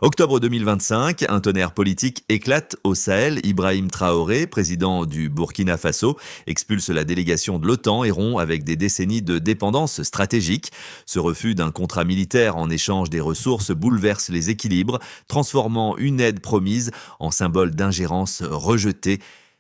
Octobre 2025, un tonnerre politique éclate au Sahel. Ibrahim Traoré, président du Burkina Faso, expulse la délégation de l'OTAN et rompt avec des décennies de dépendance stratégique. Ce refus d'un contrat militaire en échange des ressources bouleverse les équilibres, transformant une aide promise en symbole d'ingérence rejetée.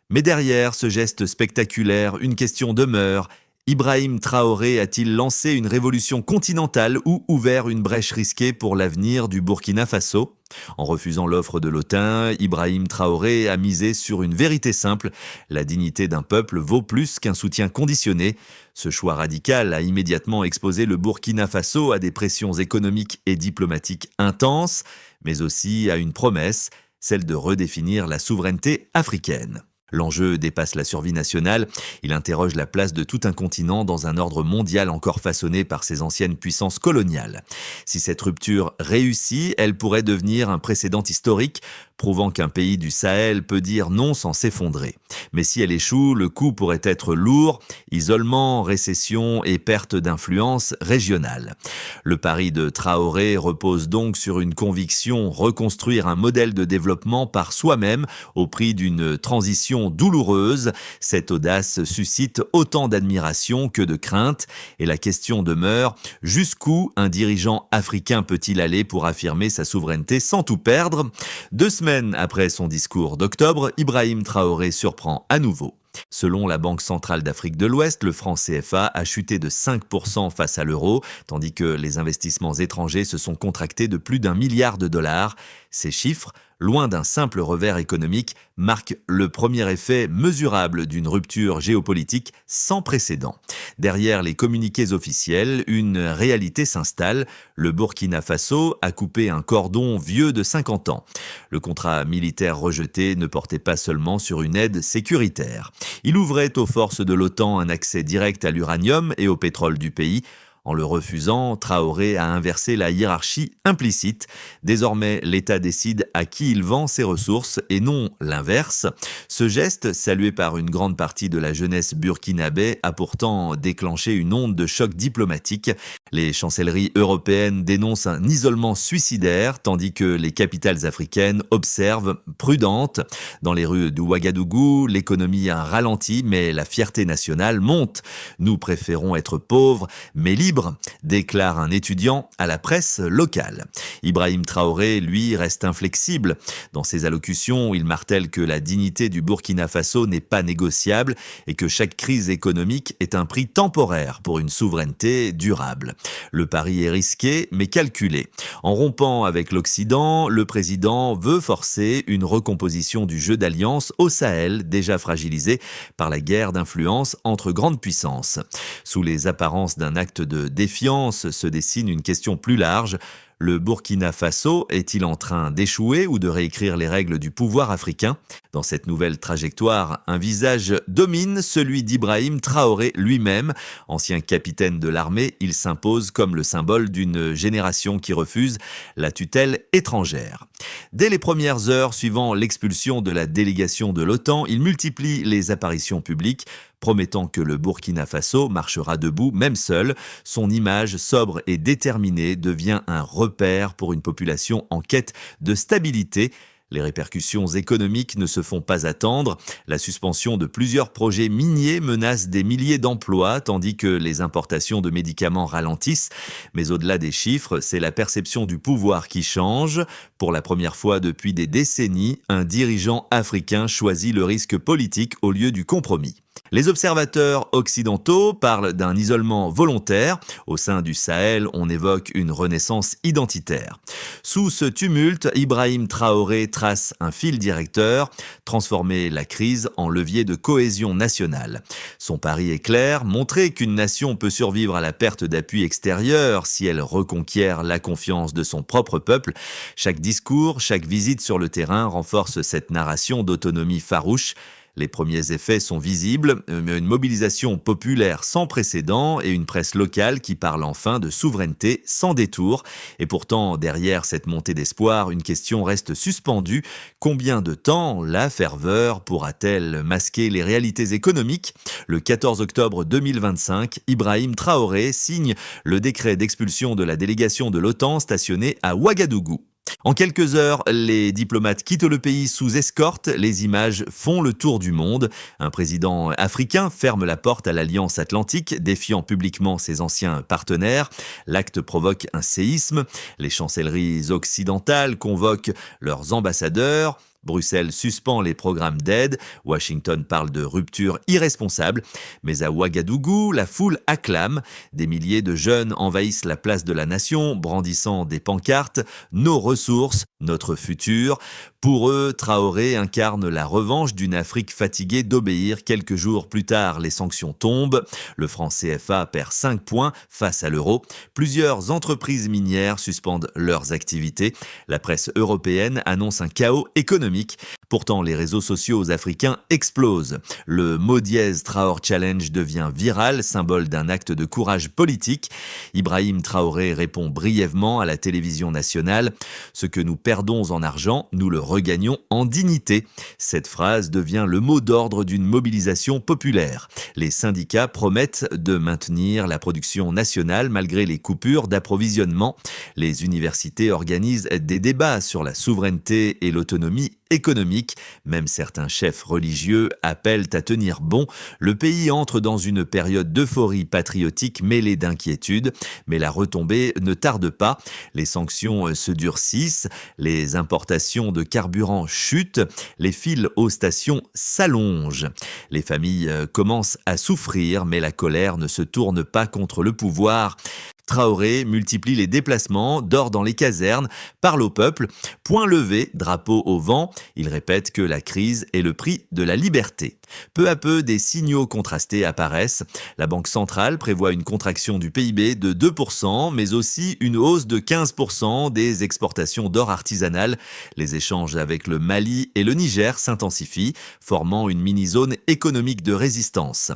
Mais derrière ce geste spectaculaire, une question demeure. Ibrahim Traoré a-t-il lancé une révolution continentale ou ouvert une brèche risquée pour l'avenir du Burkina Faso ? En refusant l'offre de l'OTAN, Ibrahim Traoré a misé sur une vérité simple: la dignité d'un peuple vaut plus qu'un soutien conditionné. Ce choix radical a immédiatement exposé le Burkina Faso à des pressions économiques et diplomatiques intenses, mais aussi à une promesse, celle de redéfinir la souveraineté africaine. L'enjeu dépasse la survie nationale, il interroge la place de tout un continent dans un ordre mondial encore façonné par ses anciennes puissances coloniales. Si cette rupture réussit, elle pourrait devenir un précédent historique, prouvant qu'un pays du Sahel peut dire non sans s'effondrer. Mais si elle échoue, le coup pourrait être lourd: isolement, récession et perte d'influence régionale. Le pari de Traoré repose donc sur une conviction: reconstruire un modèle de développement par soi-même au prix d'une transition douloureuse. Cette audace suscite autant d'admiration que de crainte, et la question demeure: jusqu'où un dirigeant africain peut-il aller pour affirmer sa souveraineté sans tout perdre ? 2 semaines après son discours d'octobre, Ibrahim Traoré surprend à nouveau. Selon la Banque centrale d'Afrique de l'Ouest, le franc CFA a chuté de 5% face à l'euro, tandis que les investissements étrangers se sont contractés de plus d'1 milliard de dollars. Ces chiffres, loin d'un simple revers économique, marquent le premier effet mesurable d'une rupture géopolitique sans précédent. Derrière les communiqués officiels, une réalité s'installe. Le Burkina Faso a coupé un cordon vieux de 50 ans. Le contrat militaire rejeté ne portait pas seulement sur une aide sécuritaire. Il ouvrait aux forces de l'OTAN un accès direct à l'uranium et au pétrole du pays. En le refusant, Traoré a inversé la hiérarchie implicite. Désormais, l'État décide à qui il vend ses ressources et non l'inverse. Ce geste, salué par une grande partie de la jeunesse burkinabé, a pourtant déclenché une onde de choc diplomatique. Les chancelleries européennes dénoncent un isolement suicidaire, tandis que les capitales africaines observent, prudentes. Dans les rues de Ouagadougou, l'économie a ralenti, mais la fierté nationale monte. Nous préférons être pauvres, mais libres, déclare un étudiant à la presse locale. Ibrahim Traoré, lui, reste inflexible. Dans ses allocutions, il martèle que la dignité du Burkina Faso n'est pas négociable et que chaque crise économique est un prix temporaire pour une souveraineté durable. Le pari est risqué, mais calculé. En rompant avec l'Occident, le président veut forcer une recomposition du jeu d'alliance au Sahel, déjà fragilisé par la guerre d'influence entre grandes puissances. Sous les apparences d'un acte de défiance se dessine une question plus large. Le Burkina Faso est-il en train d'échouer ou de réécrire les règles du pouvoir africain ? Dans cette nouvelle trajectoire, un visage domine, celui d'Ibrahim Traoré lui-même. Ancien capitaine de l'armée, il s'impose comme le symbole d'une génération qui refuse la tutelle étrangère. Dès les premières heures suivant l'expulsion de la délégation de l'OTAN, il multiplie les apparitions publiques, promettant que le Burkina Faso marchera debout, même seul. Son image sobre et déterminée devient un repère pour une population en quête de stabilité. Les répercussions économiques ne se font pas attendre. La suspension de plusieurs projets miniers menace des milliers d'emplois, tandis que les importations de médicaments ralentissent. Mais au-delà des chiffres, c'est la perception du pouvoir qui change. Pour la première fois depuis des décennies, un dirigeant africain choisit le risque politique au lieu du compromis. Les observateurs occidentaux parlent d'un isolement volontaire. Au sein du Sahel, on évoque une renaissance identitaire. Sous ce tumulte, Ibrahim Traoré trace un fil directeur: transformer la crise en levier de cohésion nationale. Son pari est clair: montrer qu'une nation peut survivre à la perte d'appui extérieur si elle reconquiert la confiance de son propre peuple. Chaque discours, chaque visite sur le terrain renforce cette narration d'autonomie farouche. Les premiers effets sont visibles, une mobilisation populaire sans précédent et une presse locale qui parle enfin de souveraineté sans détour. Et pourtant, derrière cette montée d'espoir, une question reste suspendue: combien de temps la ferveur pourra-t-elle masquer les réalités économiques ? Le 14 octobre 2025, Ibrahim Traoré signe le décret d'expulsion de la délégation de l'OTAN stationnée à Ouagadougou. En quelques heures, les diplomates quittent le pays sous escorte, les images font le tour du monde. Un président africain ferme la porte à l'Alliance Atlantique, défiant publiquement ses anciens partenaires. L'acte provoque un séisme. Les chancelleries occidentales convoquent leurs ambassadeurs. Bruxelles suspend les programmes d'aide, Washington parle de rupture irresponsable, mais à Ouagadougou, la foule acclame. Des milliers de jeunes envahissent la place de la Nation, brandissant des pancartes « Nos ressources, notre futur ». Pour eux, Traoré incarne la revanche d'une Afrique fatiguée d'obéir. Quelques jours plus tard, les sanctions tombent. Le franc CFA perd 5 points face à l'euro. Plusieurs entreprises minières suspendent leurs activités. La presse européenne annonce un chaos économique. Pourtant, les réseaux sociaux africains explosent. Le mot dièse Traor Challenge devient viral, symbole d'un acte de courage politique. Ibrahim Traoré répond brièvement à la télévision nationale « Ce que nous perdons en argent, nous le regagnons en dignité ». Cette phrase devient le mot d'ordre d'une mobilisation populaire. Les syndicats promettent de maintenir la production nationale malgré les coupures d'approvisionnement. Les universités organisent des débats sur la souveraineté et l'autonomie économique. Même certains chefs religieux appellent à tenir bon. Le pays entre dans une période d'euphorie patriotique mêlée d'inquiétude, mais la retombée ne tarde pas. Les sanctions se durcissent, les importations de carburant chutent, les files aux stations s'allongent. Les familles commencent à souffrir, mais la colère ne se tourne pas contre le pouvoir. Traoré multiplie les déplacements, dort dans les casernes, parle au peuple, point levé, drapeau au vent. Il répète que la crise est le prix de la liberté. Peu à peu, des signaux contrastés apparaissent. La Banque centrale prévoit une contraction du PIB de 2%, mais aussi une hausse de 15% des exportations d'or artisanal. Les échanges avec le Mali et le Niger s'intensifient, formant une mini-zone économique de résistance.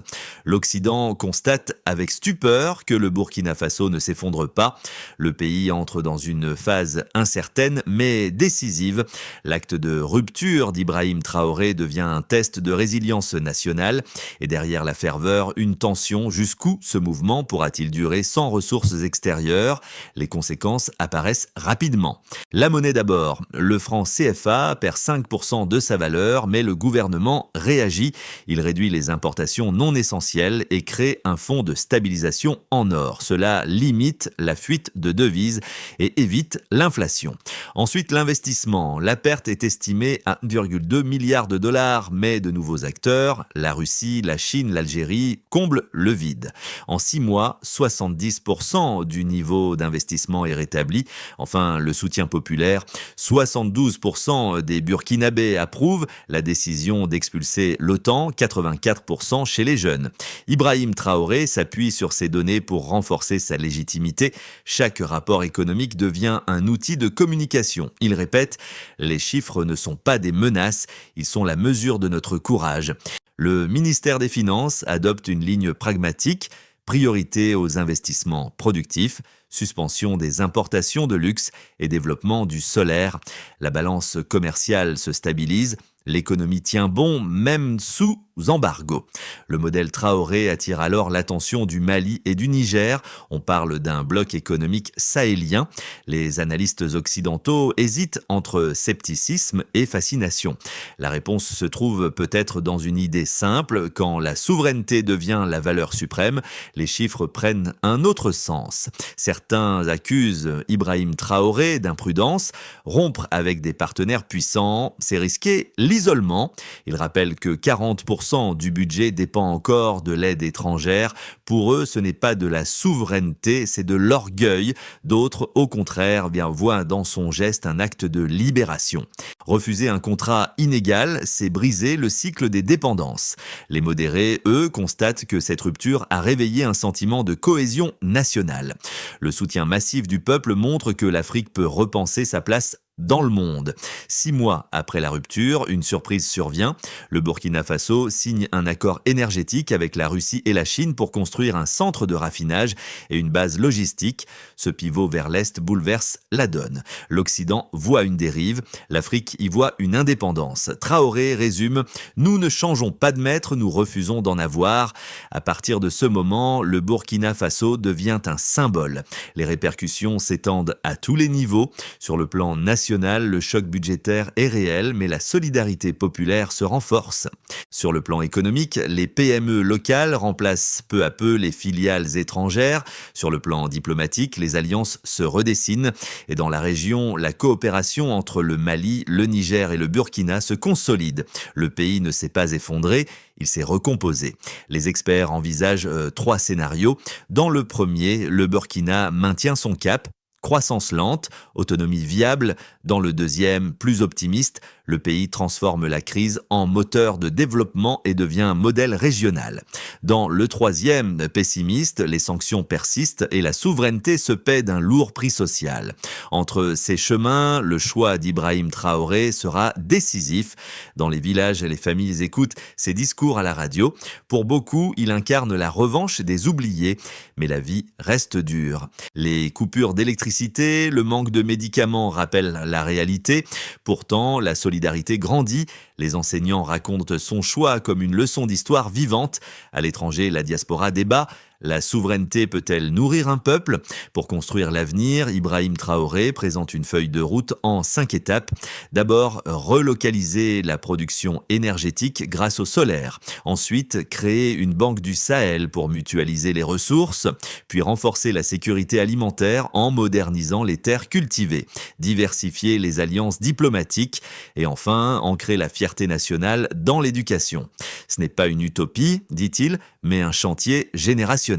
L'Occident constate avec stupeur que le Burkina Faso ne s'effondre pas. Le pays entre dans une phase incertaine mais décisive. L'acte de rupture d'Ibrahim Traoré devient un test de résilience nationale. Et derrière la ferveur, une tension. Jusqu'où ce mouvement pourra-t-il durer sans ressources extérieures? Les conséquences apparaissent rapidement. La monnaie d'abord. Le franc CFA perd 5% de sa valeur, mais le gouvernement réagit. Il réduit les importations non essentielles et crée un fonds de stabilisation en or. Cela limite la fuite de devises et évite l'inflation. Ensuite, l'investissement. La perte est estimée à 1,2 milliard de dollars, mais de nouveaux acteurs, la Russie, la Chine, l'Algérie, comblent le vide. En 6 mois, 70% du niveau d'investissement est rétabli. Enfin, le soutien populaire. 72% des Burkinabés approuvent la décision d'expulser l'OTAN, 84% chez les jeunes. Ibrahim Traoré s'appuie sur ces données pour renforcer sa légitimité. Chaque rapport économique devient un outil de communication. Il répète, les chiffres ne sont pas des menaces, ils sont la mesure de notre courage. Le ministère des Finances adopte une ligne pragmatique, priorité aux investissements productifs, suspension des importations de luxe et développement du solaire. La balance commerciale se stabilise. L'économie tient bon, même sous embargo. Le modèle Traoré attire alors l'attention du Mali et du Niger. On parle d'un bloc économique sahélien. Les analystes occidentaux hésitent entre scepticisme et fascination. La réponse se trouve peut-être dans une idée simple. Quand la souveraineté devient la valeur suprême, les chiffres prennent un autre sens. Certains accusent Ibrahim Traoré d'imprudence. Rompre avec des partenaires puissants, c'est risquer l'isolement. Il rappelle que 40% du budget dépend encore de l'aide étrangère. Pour eux, ce n'est pas de la souveraineté, c'est de l'orgueil. D'autres, au contraire, voient dans son geste un acte de libération. Refuser un contrat inégal, c'est briser le cycle des dépendances. Les modérés, eux, constatent que cette rupture a réveillé un sentiment de cohésion nationale. Le soutien massif du peuple montre que l'Afrique peut repenser sa place dans le monde. 6 mois après la rupture, une surprise survient. Le Burkina Faso signe un accord énergétique avec la Russie et la Chine pour construire un centre de raffinage et une base logistique. Ce pivot vers l'Est bouleverse la donne. L'Occident voit une dérive, l'Afrique y voit une indépendance. Traoré résume « Nous ne changeons pas de maître, nous refusons d'en avoir ». À partir de ce moment, le Burkina Faso devient un symbole. Les répercussions s'étendent à tous les niveaux. Sur le plan national, national, le choc budgétaire est réel, mais la solidarité populaire se renforce. Sur le plan économique, les PME locales remplacent peu à peu les filiales étrangères. Sur le plan diplomatique, les alliances se redessinent. Et dans la région, la coopération entre le Mali, le Niger et le Burkina se consolide. Le pays ne s'est pas effondré, il s'est recomposé. Les experts envisagent 3 scénarios. Dans le premier, le Burkina maintient son cap. Croissance lente, autonomie viable. Dans le deuxième, plus optimiste, le pays transforme la crise en moteur de développement et devient un modèle régional. Dans le troisième, pessimiste, les sanctions persistent et la souveraineté se paie d'un lourd prix social. Entre ces chemins, le choix d'Ibrahim Traoré sera décisif. Dans les villages, les familles écoutent ses discours à la radio. Pour beaucoup, il incarne la revanche des oubliés. Mais la vie reste dure. Les coupures d'électricité, le manque de médicaments rappellent la réalité. Pourtant, la solidarité grandit. Les enseignants racontent son choix comme une leçon d'histoire vivante. À l'étranger, la diaspora débat. La souveraineté peut-elle nourrir un peuple ? Pour construire l'avenir, Ibrahim Traoré présente une feuille de route en 5 étapes. D'abord, relocaliser la production énergétique grâce au solaire. Ensuite, créer une banque du Sahel pour mutualiser les ressources. Puis renforcer la sécurité alimentaire en modernisant les terres cultivées. Diversifier les alliances diplomatiques. Et enfin, ancrer la fierté nationale dans l'éducation. Ce n'est pas une utopie, dit-il, mais un chantier générationnel.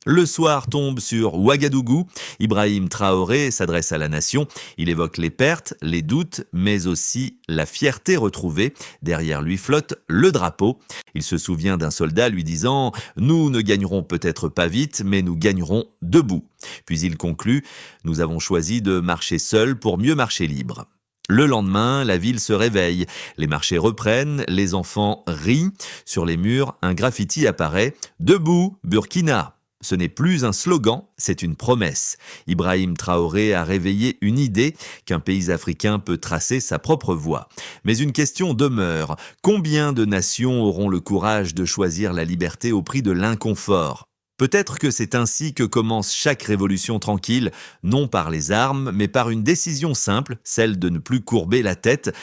Le soir tombe sur Ouagadougou. Ibrahim Traoré s'adresse à la nation. Il évoque les pertes, les doutes, mais aussi la fierté retrouvée. Derrière lui flotte le drapeau. Il se souvient d'un soldat lui disant « Nous ne gagnerons peut-être pas vite, mais nous gagnerons debout ». Puis il conclut « Nous avons choisi de marcher seuls pour mieux marcher libre ». Le lendemain, la ville se réveille, les marchés reprennent, les enfants rient. Sur les murs, un graffiti apparaît « Debout, Burkina ». Ce n'est plus un slogan, c'est une promesse. Ibrahim Traoré a réveillé une idée qu'un pays africain peut tracer sa propre voie. Mais une question demeure. Combien de nations auront le courage de choisir la liberté au prix de l'inconfort ? Peut-être que c'est ainsi que commence chaque révolution tranquille, non par les armes, mais par une décision simple, celle de ne plus courber la tête.